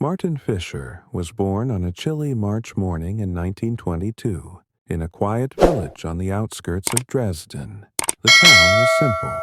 Martin Fischer was born on a chilly March morning in 1922 in a quiet village on the outskirts of Dresden. The town was simple: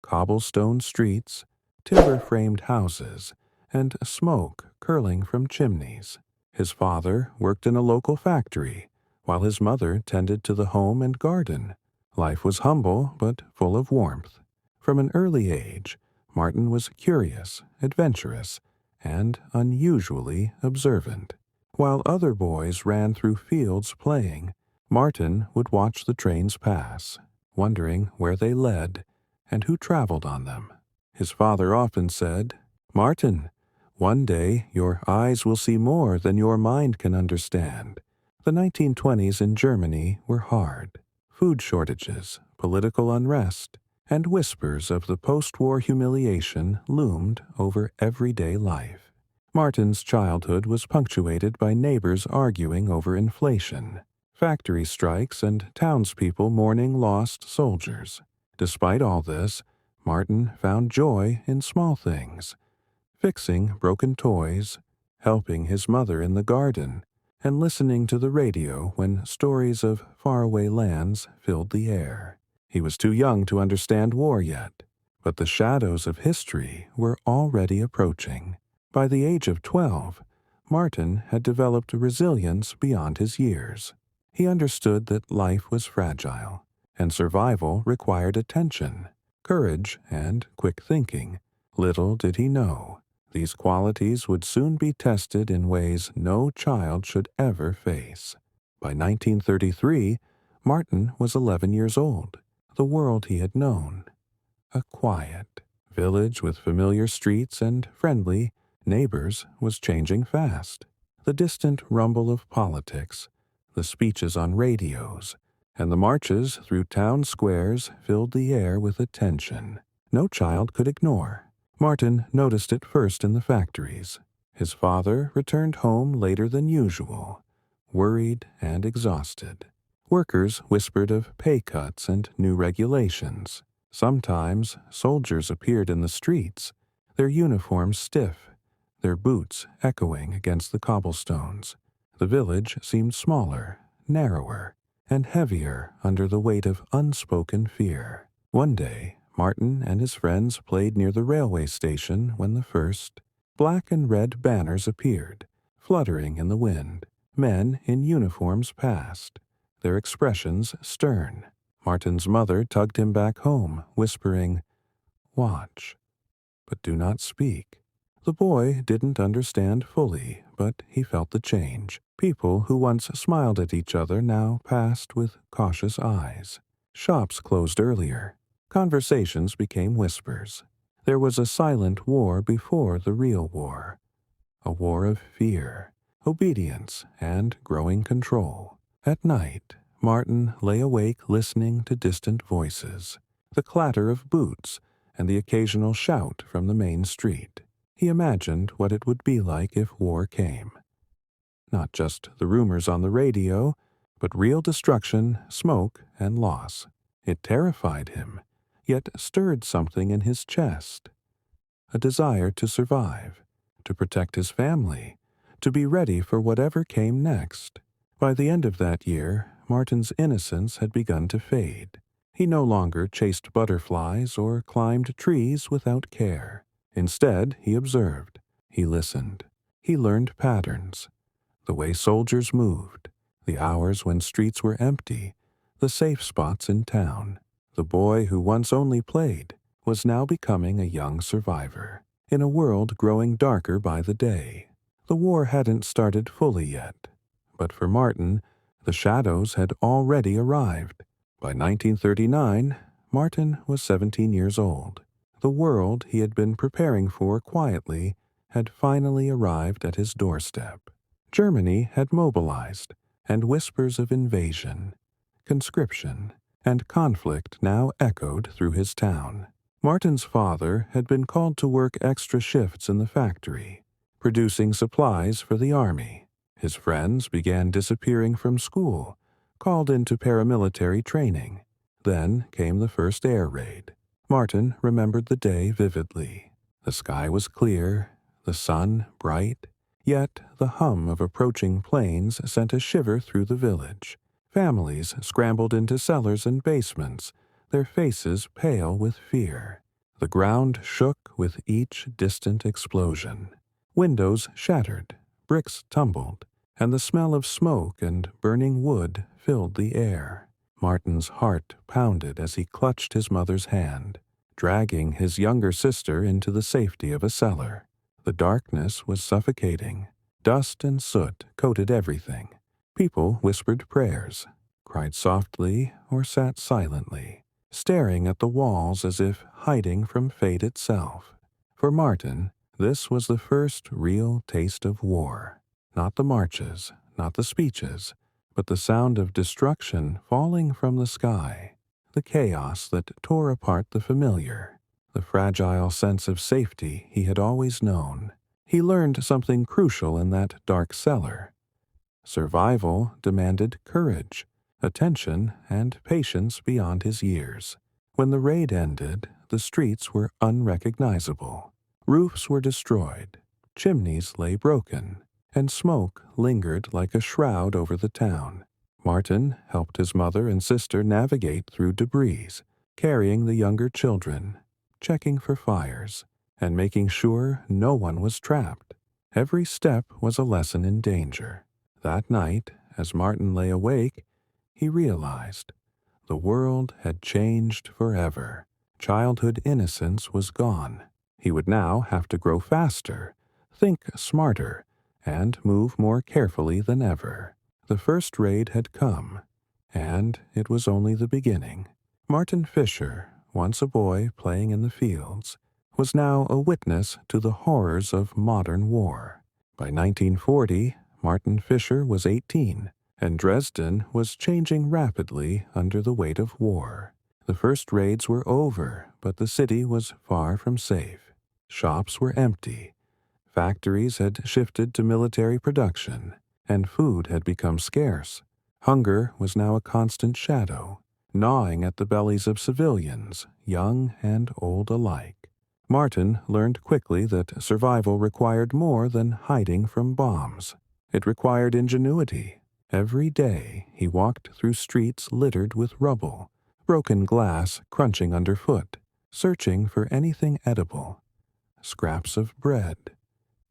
cobblestone streets, timber-framed houses, and smoke curling from chimneys. His father worked in a local factory, while his mother tended to the home and garden. Life was humble but full of warmth. From an early age, Martin was curious, adventurous, and unusually observant. While other boys ran through fields playing, Martin would watch the trains pass, wondering where they led and who traveled on them. His father often said, "Martin, one day your eyes will see more than your mind can understand." The 1920s in Germany were hard. Food shortages, political unrest, and whispers of the post-war humiliation loomed over everyday life. Martin's childhood was punctuated by neighbors arguing over inflation, factory strikes, and townspeople mourning lost soldiers. Despite all this, Martin found joy in small things: fixing broken toys, helping his mother in the garden, and listening to the radio when stories of faraway lands filled the air. He was too young to understand war yet, but the shadows of history were already approaching. By the age of 12, Martin had developed a resilience beyond his years. He understood that life was fragile, and survival required attention, courage, and quick thinking. Little did he know, these qualities would soon be tested in ways no child should ever face. By 1933, Martin was 11 years old. The world he had known, a quiet village with familiar streets and friendly neighbors, was changing fast. The distant rumble of politics, the speeches on radios, and the marches through town squares filled the air with a tension no child could ignore. Martin noticed it first in the factories. His father returned home later than usual, worried and exhausted. Workers whispered of pay cuts and new regulations. Sometimes soldiers appeared in the streets, their uniforms stiff, their boots echoing against the cobblestones. The village seemed smaller, narrower, and heavier under the weight of unspoken fear. One day, Martin and his friends played near the railway station when the first black and red banners appeared, fluttering in the wind. Men in uniforms passed, their expressions stern. Martin's mother tugged him back home, whispering, "Watch, but do not speak." The boy didn't understand fully, but he felt the change. People who once smiled at each other now passed with cautious eyes. Shops closed earlier. Conversations became whispers. There was a silent war before the real war, a war of fear, obedience, and growing control. At night, Martin lay awake listening to distant voices, the clatter of boots, and the occasional shout from the main street. He imagined what it would be like if war came. Not just the rumors on the radio, but real destruction, smoke, and loss. It terrified him, yet stirred something in his chest. A desire to survive, to protect his family, to be ready for whatever came next. By the end of that year, Martin's innocence had begun to fade. He no longer chased butterflies or climbed trees without care. Instead, he observed, he listened, he learned patterns. The way soldiers moved, the hours when streets were empty, the safe spots in town. The boy who once only played was now becoming a young survivor, in a world growing darker by the day. The war hadn't started fully yet, but for Martin, the shadows had already arrived. By 1939, Martin was 17 years old. The world he had been preparing for quietly had finally arrived at his doorstep. Germany had mobilized, and whispers of invasion, conscription, and conflict now echoed through his town. Martin's father had been called to work extra shifts in the factory, producing supplies for the army. His friends began disappearing from school, called into paramilitary training. Then came the first air raid. Martin remembered the day vividly. The sky was clear, the sun bright. Yet the hum of approaching planes sent a shiver through the village. Families scrambled into cellars and basements, their faces pale with fear. The ground shook with each distant explosion. Windows shattered, bricks tumbled, and the smell of smoke and burning wood filled the air. Martin's heart pounded as he clutched his mother's hand, dragging his younger sister into the safety of a cellar. The darkness was suffocating. Dust and soot coated everything. People whispered prayers, cried softly, or sat silently, staring at the walls as if hiding from fate itself. For Martin, this was the first real taste of war. Not the marches, not the speeches, but the sound of destruction falling from the sky, the chaos that tore apart the familiar, the fragile sense of safety he had always known. He learned something crucial in that dark cellar. Survival demanded courage, attention, and patience beyond his years. When the raid ended, the streets were unrecognizable. Roofs were destroyed, chimneys lay broken, and smoke lingered like a shroud over the town. Martin helped his mother and sister navigate through debris, carrying the younger children, checking for fires, and making sure no one was trapped. Every step was a lesson in danger. That night, as Martin lay awake, he realized the world had changed forever. Childhood innocence was gone. He would now have to grow faster, think smarter, and move more carefully than ever. The first raid had come, and it was only the beginning. Martin Fischer, once a boy playing in the fields, was now a witness to the horrors of modern war. By 1940, Martin Fischer was 18, and Dresden was changing rapidly under the weight of war. The first raids were over, but the city was far from safe. Shops were empty. Factories had shifted to military production, and food had become scarce. Hunger was now a constant shadow, gnawing at the bellies of civilians, young and old alike. Martin learned quickly that survival required more than hiding from bombs. It required ingenuity. Every day he walked through streets littered with rubble, broken glass crunching underfoot, searching for anything edible. Scraps of bread,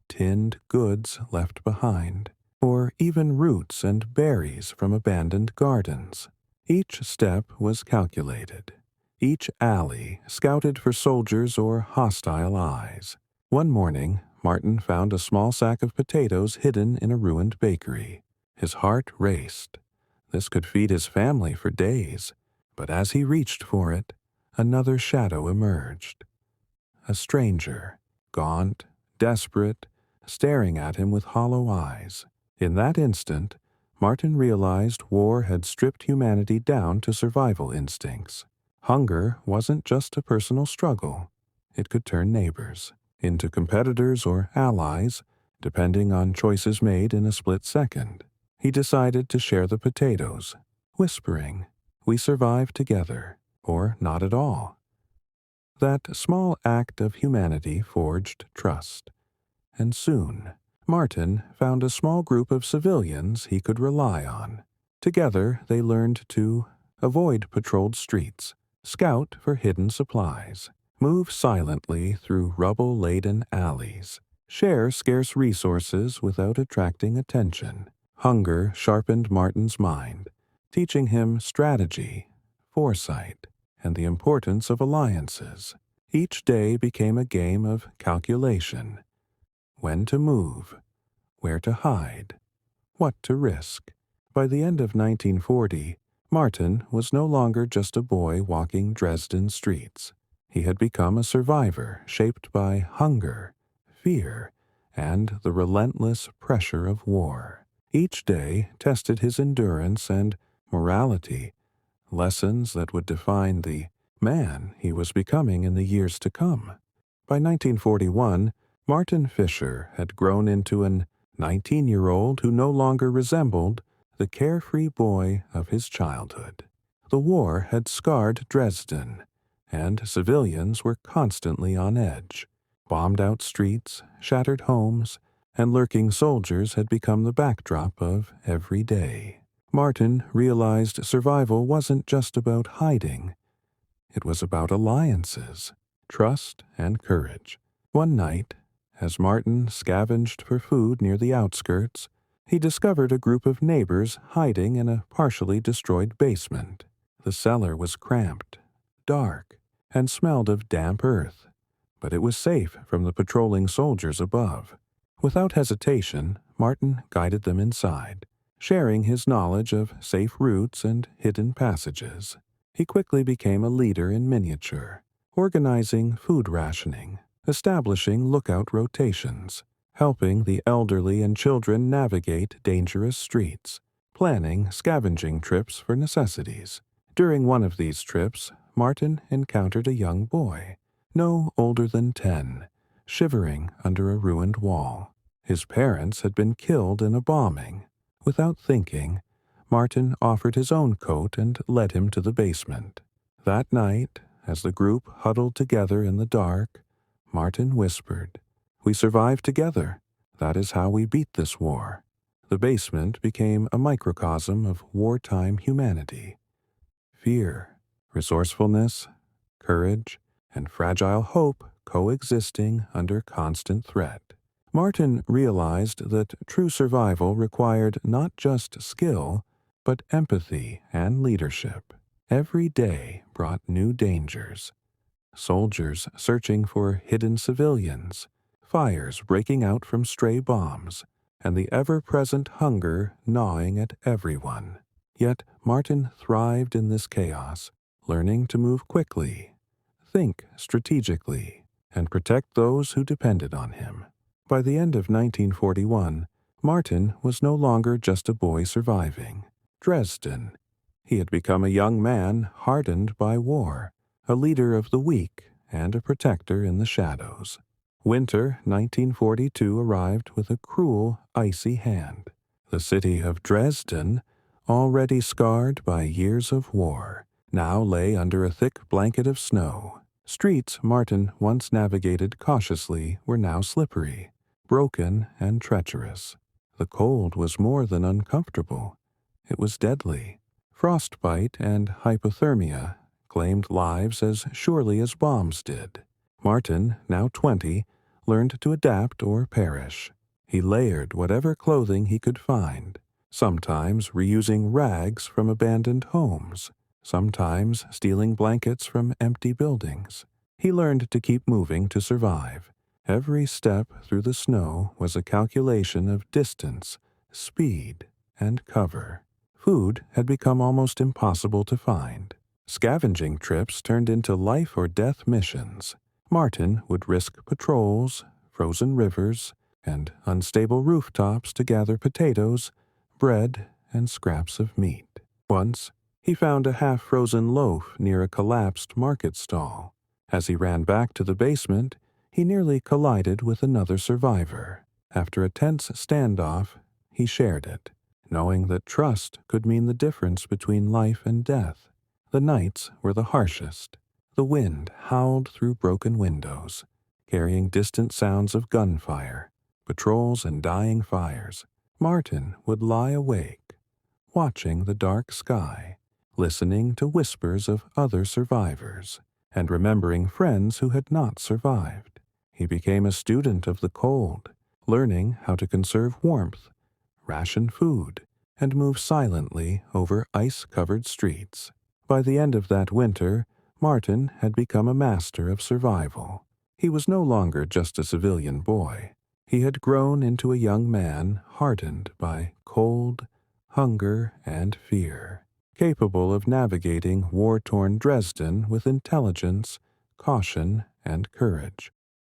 tinned goods left behind, or even roots and berries from abandoned gardens. Each step was calculated. Each alley scouted for soldiers or hostile eyes. One morning, Martin found a small sack of potatoes hidden in a ruined bakery. His heart raced. This could feed his family for days, but as he reached for it, another shadow emerged. A stranger, gaunt, desperate, staring at him with hollow eyes. In that instant, Martin realized war had stripped humanity down to survival instincts. Hunger wasn't just a personal struggle. It could turn neighbors into competitors or allies, depending on choices made in a split second. He decided to share the potatoes, whispering, "We survive together," or not at all. That small act of humanity forged trust. And soon, Martin found a small group of civilians he could rely on. Together, they learned to avoid patrolled streets, scout for hidden supplies, move silently through rubble-laden alleys, share scarce resources without attracting attention. Hunger sharpened Martin's mind, teaching him strategy, foresight, and the importance of alliances. Each day became a game of calculation. When to move, where to hide, what to risk. By the end of 1940, Martin was no longer just a boy walking Dresden streets. He had become a survivor shaped by hunger, fear, and the relentless pressure of war. Each day tested his endurance and morality, lessons that would define the man he was becoming in the years to come. By 1941, Martin Fischer had grown into an 19-year-old who no longer resembled the carefree boy of his childhood. The war had scarred Dresden, and civilians were constantly on edge. Bombed-out streets, shattered homes, and lurking soldiers had become the backdrop of every day. Martin realized survival wasn't just about hiding. It was about alliances, trust, and courage. One night, as Martin scavenged for food near the outskirts, he discovered a group of neighbors hiding in a partially destroyed basement. The cellar was cramped, dark, and smelled of damp earth, but it was safe from the patrolling soldiers above. Without hesitation, Martin guided them inside, sharing his knowledge of safe routes and hidden passages. He quickly became a leader in miniature, organizing food rationing, establishing lookout rotations, helping the elderly and children navigate dangerous streets, planning scavenging trips for necessities. During one of these trips, Martin encountered a young boy, no older than 10, shivering under a ruined wall. His parents had been killed in a bombing. Without thinking, Martin offered his own coat and led him to the basement. That night, as the group huddled together in the dark, Martin whispered, "We survived together. That is how we beat this war." The basement became a microcosm of wartime humanity. Fear, resourcefulness, courage, and fragile hope coexisting under constant threat. Martin realized that true survival required not just skill, but empathy and leadership. Every day brought new dangers. Soldiers searching for hidden civilians, fires breaking out from stray bombs, and the ever-present hunger gnawing at everyone. Yet Martin thrived in this chaos, learning to move quickly, think strategically, and protect those who depended on him. By the end of 1941, Martin was no longer just a boy surviving. Dresden. He had become a young man hardened by war, a leader of the weak and a protector in the shadows. Winter 1942 arrived with a cruel, icy hand. The city of Dresden, already scarred by years of war, now lay under a thick blanket of snow. Streets Martin once navigated cautiously were now slippery, broken, and treacherous. The cold was more than uncomfortable. It was deadly. Frostbite and hypothermia claimed lives as surely as bombs did. Martin, now 20, learned to adapt or perish. He layered whatever clothing he could find, sometimes reusing rags from abandoned homes, sometimes stealing blankets from empty buildings. He learned to keep moving to survive. Every step through the snow was a calculation of distance, speed, and cover. Food had become almost impossible to find. Scavenging trips turned into life-or-death missions. Martin would risk patrols, frozen rivers, and unstable rooftops to gather potatoes, bread, and scraps of meat. Once, he found a half-frozen loaf near a collapsed market stall. As he ran back to the basement, he nearly collided with another survivor. After a tense standoff, he shared it, knowing that trust could mean the difference between life and death. The nights were the harshest. The wind howled through broken windows, carrying distant sounds of gunfire, patrols, and dying fires. Martin would lie awake, watching the dark sky, listening to whispers of other survivors, and remembering friends who had not survived. He became a student of the cold, learning how to conserve warmth, ration food, and move silently over ice-covered streets. By the end of that winter, Martin had become a master of survival. He was no longer just a civilian boy. He had grown into a young man hardened by cold, hunger, and fear, capable of navigating war-torn Dresden with intelligence, caution, and courage.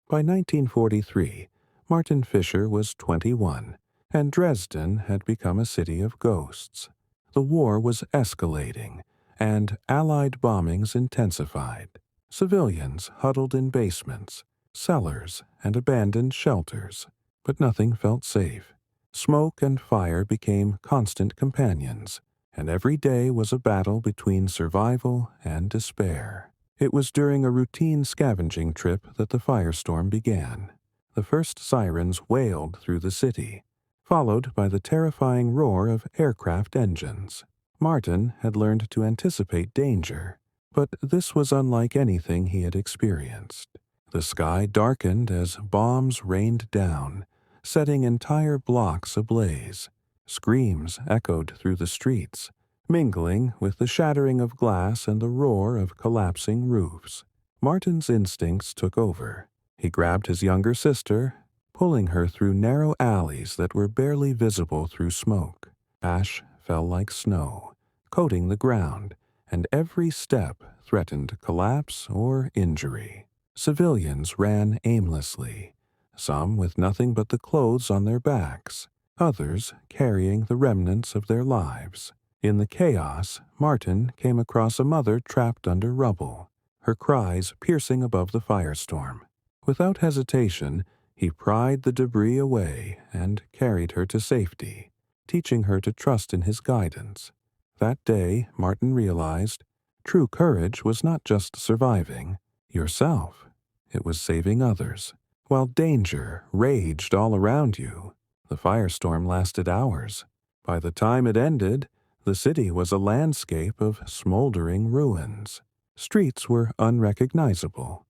By 1943, Martin Fischer was 21, and Dresden had become a city of ghosts. The war was escalating, and Allied bombings intensified. Civilians huddled in basements, cellars, and abandoned shelters, but nothing felt safe. Smoke and fire became constant companions, and every day was a battle between survival and despair. It was during a routine scavenging trip that the firestorm began. the first sirens wailed through the city, followed by the terrifying roar of aircraft engines. Martin had learned to anticipate danger, but this was unlike anything he had experienced. The sky darkened as bombs rained down, setting entire blocks ablaze. Screams echoed through the streets, mingling with the shattering of glass and the roar of collapsing roofs. Martin's instincts took over. He grabbed his younger sister, pulling her through narrow alleys that were barely visible through smoke. Ash fell like snow, coating the ground, and every step threatened collapse or injury. Civilians ran aimlessly, some with nothing but the clothes on their backs, others carrying the remnants of their lives. In the chaos, Martin came across a mother trapped under rubble, her cries piercing above the firestorm. Without hesitation, he pried the debris away and carried her to safety, teaching her to trust in his guidance. That day, Martin realized, true courage was not just surviving yourself. It was saving others. While danger raged all around you, the firestorm lasted hours. By the time it ended, the city was a landscape of smoldering ruins. Streets were unrecognizable,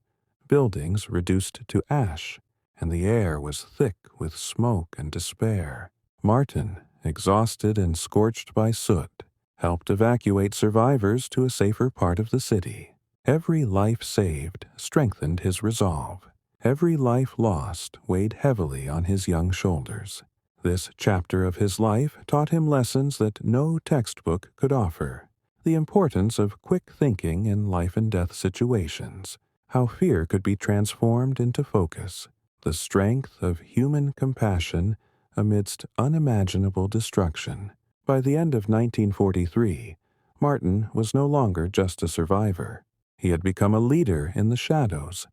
buildings reduced to ash, and the air was thick with smoke and despair. Martin, exhausted and scorched by soot, helped evacuate survivors to a safer part of the city. Every life saved strengthened his resolve. Every life lost weighed heavily on his young shoulders. This chapter of his life taught him lessons that no textbook could offer. The importance of quick thinking in life-and-death situations, how fear could be transformed into focus, the strength of human compassion amidst unimaginable destruction. By the end of 1943, Martin was no longer just a survivor. He had become a leader in the shadows,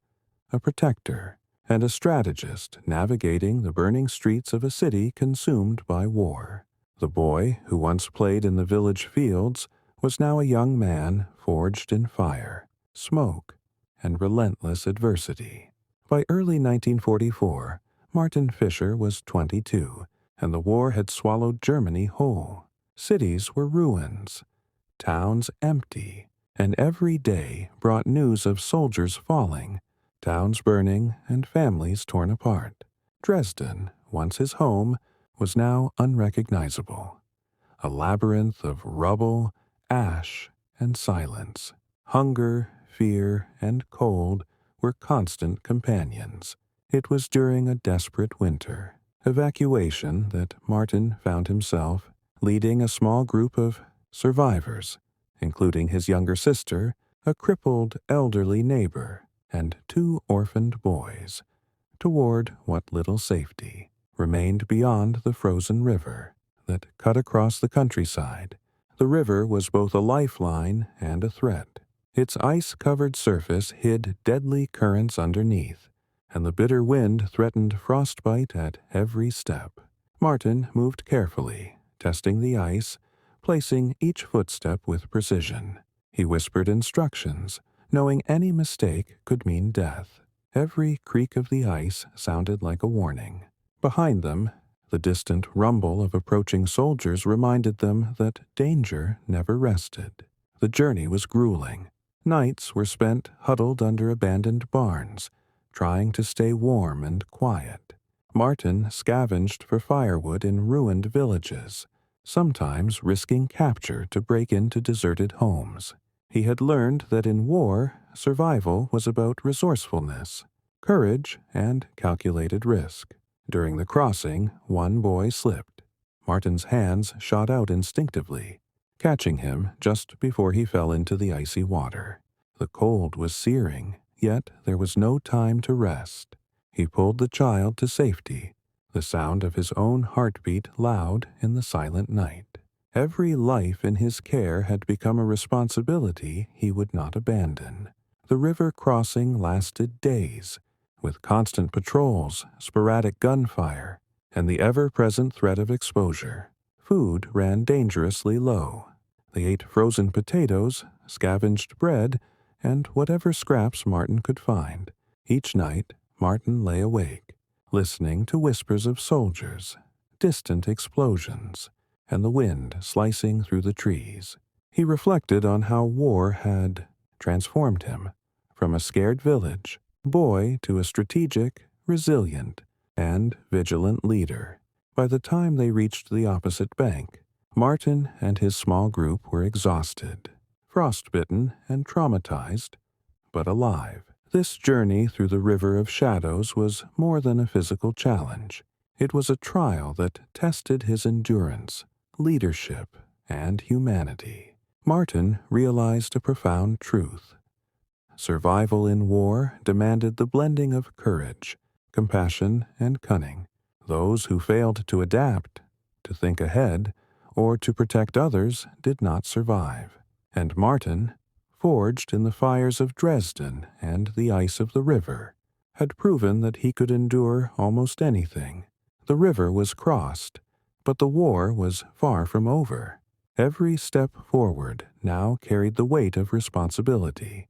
a protector, and a strategist navigating the burning streets of a city consumed by war. The boy who once played in the village fields was now a young man forged in fire, smoke, and relentless adversity. By early 1944, Martin Fischer was 22, and the war had swallowed Germany whole. Cities were ruins, towns empty, and every day brought news of soldiers falling, towns burning, and families torn apart. Dresden, once his home, was now unrecognizable. A labyrinth of rubble, ash, and silence. Hunger, fear, and cold were constant companions. It was during a desperate winter evacuation that Martin found himself leading a small group of survivors, including his younger sister, a crippled elderly neighbor, and 2 orphaned boys, toward what little safety remained beyond the frozen river that cut across the countryside. The river was both a lifeline and a threat. Its ice-covered surface hid deadly currents underneath, and the bitter wind threatened frostbite at every step. Martin moved carefully, testing the ice, placing each footstep with precision. He whispered instructions, knowing any mistake could mean death. Every creak of the ice sounded like a warning. Behind them, the distant rumble of approaching soldiers reminded them that danger never rested. The journey was grueling. Nights were spent huddled under abandoned barns, trying to stay warm and quiet. Martin scavenged for firewood in ruined villages, sometimes risking capture to break into deserted homes. He had learned that in war, survival was about resourcefulness, courage, and calculated risk. During the crossing, one boy slipped. Martin's hands shot out instinctively, catching him just before he fell into the icy water. The cold was searing, yet there was no time to rest. He pulled the child to safety, the sound of his own heartbeat loud in the silent night. Every life in his care had become a responsibility he would not abandon. The river crossing lasted days, with constant patrols, sporadic gunfire, and the ever-present threat of exposure. Food ran dangerously low. They ate frozen potatoes, scavenged bread, and whatever scraps Martin could find. Each night, Martin lay awake, listening to whispers of soldiers, distant explosions, and the wind slicing through the trees. He reflected on how war had transformed him from a scared village boy to a strategic, resilient, and vigilant leader. By the time they reached the opposite bank, Martin and his small group were exhausted, frostbitten and traumatized, but alive. This journey through the river of shadows was more than a physical challenge. It was a trial that tested his endurance, leadership, and humanity. Martin realized a profound truth. Survival in war demanded the blending of courage, compassion, and cunning. Those who failed to adapt, to think ahead, or to protect others did not survive. And Martin, forged in the fires of Dresden and the ice of the river, had proven that he could endure almost anything. The river was crossed, but the war was far from over. Every step forward now carried the weight of responsibility,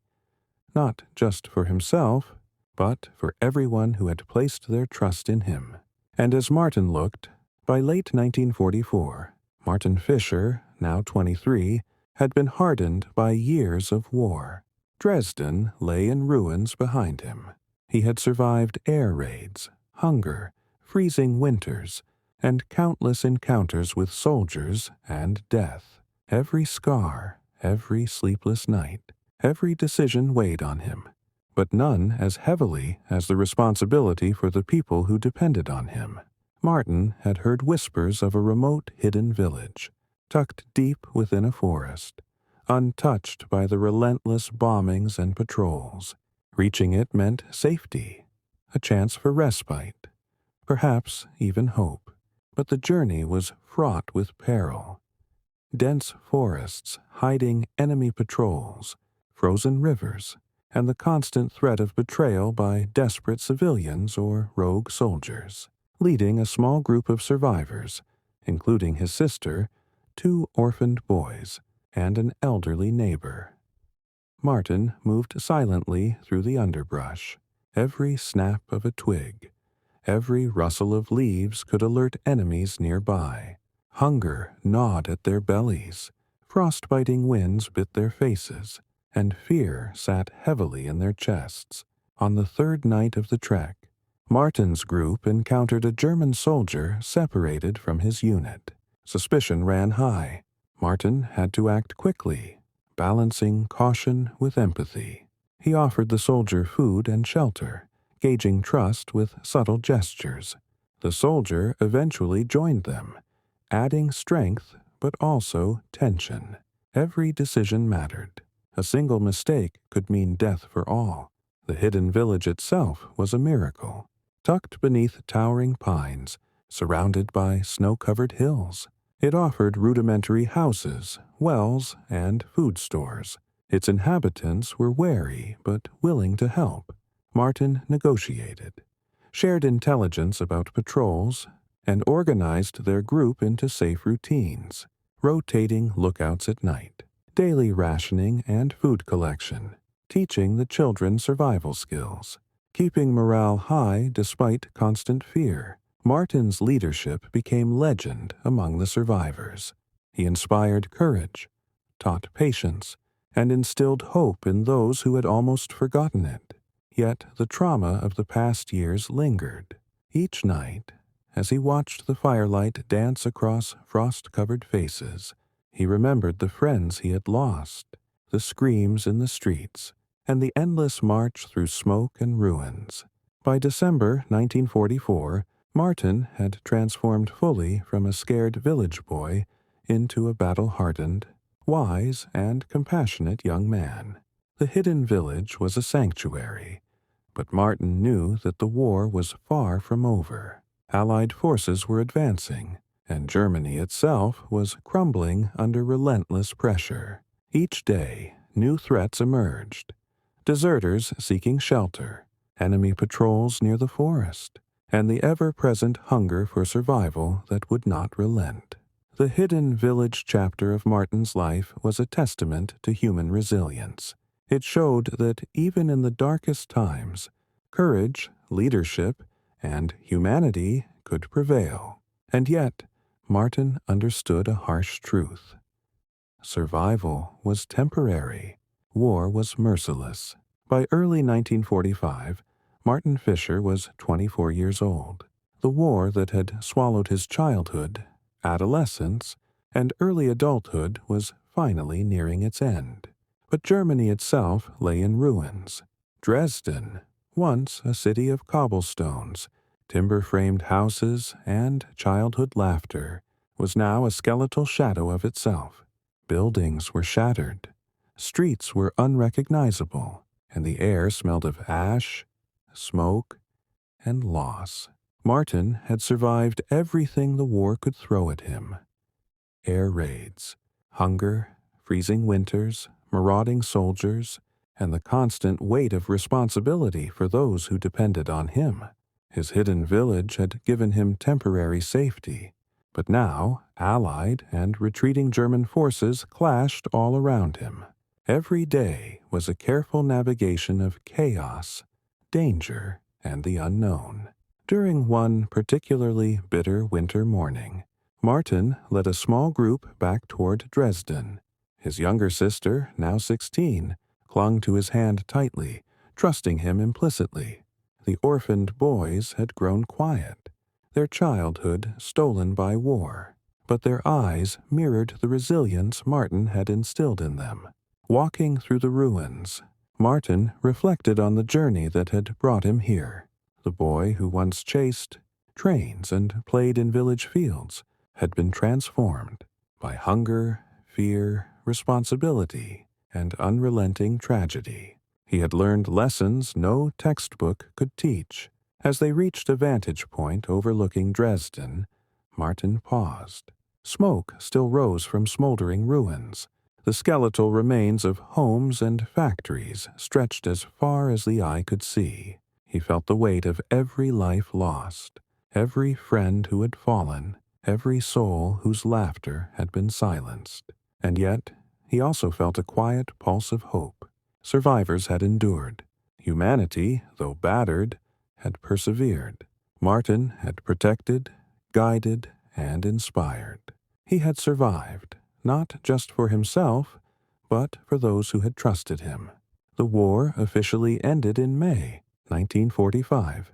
not just for himself, but for everyone who had placed their trust in him. And as Martin looked, by late 1944, Martin Fischer, now 23, had been hardened by years of war. Dresden lay in ruins behind him. He had survived air raids, hunger, freezing winters, and countless encounters with soldiers and death. Every scar, every sleepless night, every decision weighed on him, but none as heavily as the responsibility for the people who depended on him. Martin had heard whispers of a remote hidden village, tucked deep within a forest, untouched by the relentless bombings and patrols. Reaching it meant safety, a chance for respite, perhaps even hope. But the journey was fraught with peril. Dense forests hiding enemy patrols, frozen rivers, and the constant threat of betrayal by desperate civilians or rogue soldiers. Leading a small group of survivors, including his sister, 2 orphaned boys, and an elderly neighbor. Martin moved silently through the underbrush. Every snap of a twig, every rustle of leaves could alert enemies nearby. Hunger gnawed at their bellies, frost-biting winds bit their faces, and fear sat heavily in their chests. On the 3rd night of the trek, Martin's group encountered a German soldier separated from his unit. Suspicion ran high. Martin had to act quickly, balancing caution with empathy. He offered the soldier food and shelter, gauging trust with subtle gestures. The soldier eventually joined them, adding strength but also tension. Every decision mattered. A single mistake could mean death for all. The hidden village itself was a miracle. Tucked beneath towering pines, surrounded by snow-covered hills, it offered rudimentary houses, wells, and food stores. Its inhabitants were wary but willing to help. Martin negotiated, shared intelligence about patrols, and organized their group into safe routines, rotating lookouts at night, daily rationing and food collection, teaching the children survival skills. Keeping morale high despite constant fear, Martin's leadership became legend among the survivors. He inspired courage, taught patience, and instilled hope in those who had almost forgotten it. Yet the trauma of the past years lingered. Each night, as he watched the firelight dance across frost-covered faces, he remembered the friends he had lost, the screams in the streets, and the endless march through smoke and ruins. By December 1944, Martin had transformed fully from a scared village boy into a battle-hardened, wise, and compassionate young man. The hidden village was a sanctuary, but Martin knew that the war was far from over. Allied forces were advancing, and Germany itself was crumbling under relentless pressure. Each day, new threats emerged. Deserters seeking shelter, enemy patrols near the forest, and the ever-present hunger for survival that would not relent. The hidden village chapter of Martin's life was a testament to human resilience. It showed that even in the darkest times, courage, leadership, and humanity could prevail. And yet, Martin understood a harsh truth. Survival was temporary. War was merciless. By early 1945, Martin Fischer was 24 years old. The war that had swallowed his childhood, adolescence, and early adulthood was finally nearing its end. But Germany itself lay in ruins. Dresden, once a city of cobblestones, timber-framed houses, and childhood laughter, was now a skeletal shadow of itself. Buildings were shattered, streets were unrecognizable, and the air smelled of ash, smoke, and loss. Martin had survived everything the war could throw at him. Air raids, hunger, freezing winters, marauding soldiers, and the constant weight of responsibility for those who depended on him. His hidden village had given him temporary safety, but now Allied and retreating German forces clashed all around him. Every day was a careful navigation of chaos, danger, and the unknown. During one particularly bitter winter morning, Martin led a small group back toward Dresden. His younger sister, now 16, clung to his hand tightly, trusting him implicitly. The orphaned boys had grown quiet, their childhood stolen by war, but their eyes mirrored the resilience Martin had instilled in them. Walking through the ruins, Martin reflected on the journey that had brought him here. The boy who once chased trains and played in village fields had been transformed by hunger, fear, responsibility, and unrelenting tragedy. He had learned lessons no textbook could teach. As they reached a vantage point overlooking Dresden, Martin paused. Smoke still rose from smoldering ruins. The skeletal remains of homes and factories stretched as far as the eye could see. He felt the weight of every life lost, every friend who had fallen, every soul whose laughter had been silenced. And yet, he also felt a quiet pulse of hope. Survivors had endured. Humanity, though battered, had persevered. Martin had protected, guided, and inspired. He had survived, not just for himself, but for those who had trusted him. The war officially ended in May 1945.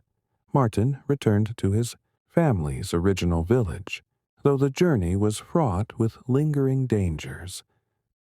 Martin returned to his family's original village, though the journey was fraught with lingering dangers.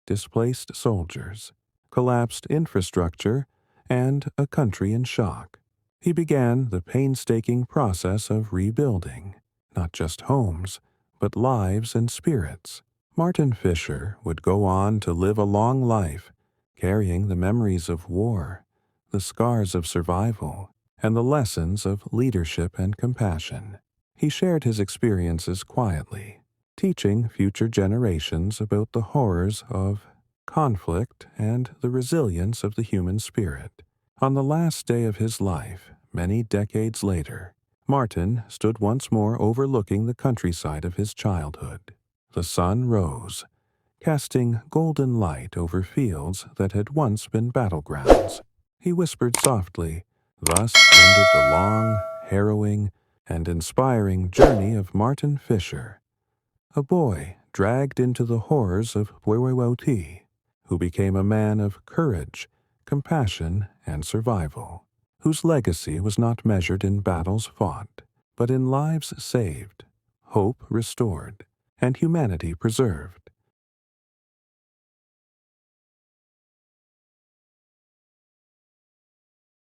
Displaced soldiers, collapsed infrastructure, and a country in shock. He began the painstaking process of rebuilding, not just homes, but lives and spirits. Martin Fischer would go on to live a long life, carrying the memories of war, the scars of survival, and the lessons of leadership and compassion. He shared his experiences quietly, teaching future generations about the horrors of conflict and the resilience of the human spirit. On the last day of his life, many decades later, Martin stood once more overlooking the countryside of his childhood. The sun rose, casting golden light over fields that had once been battlegrounds. He whispered softly, "Thus ended the long, harrowing, and inspiring journey of Martin Fischer, a boy dragged into the horrors of WWII, who became a man of courage, compassion, and survival, whose legacy was not measured in battles fought, but in lives saved, hope restored, and humanity preserved."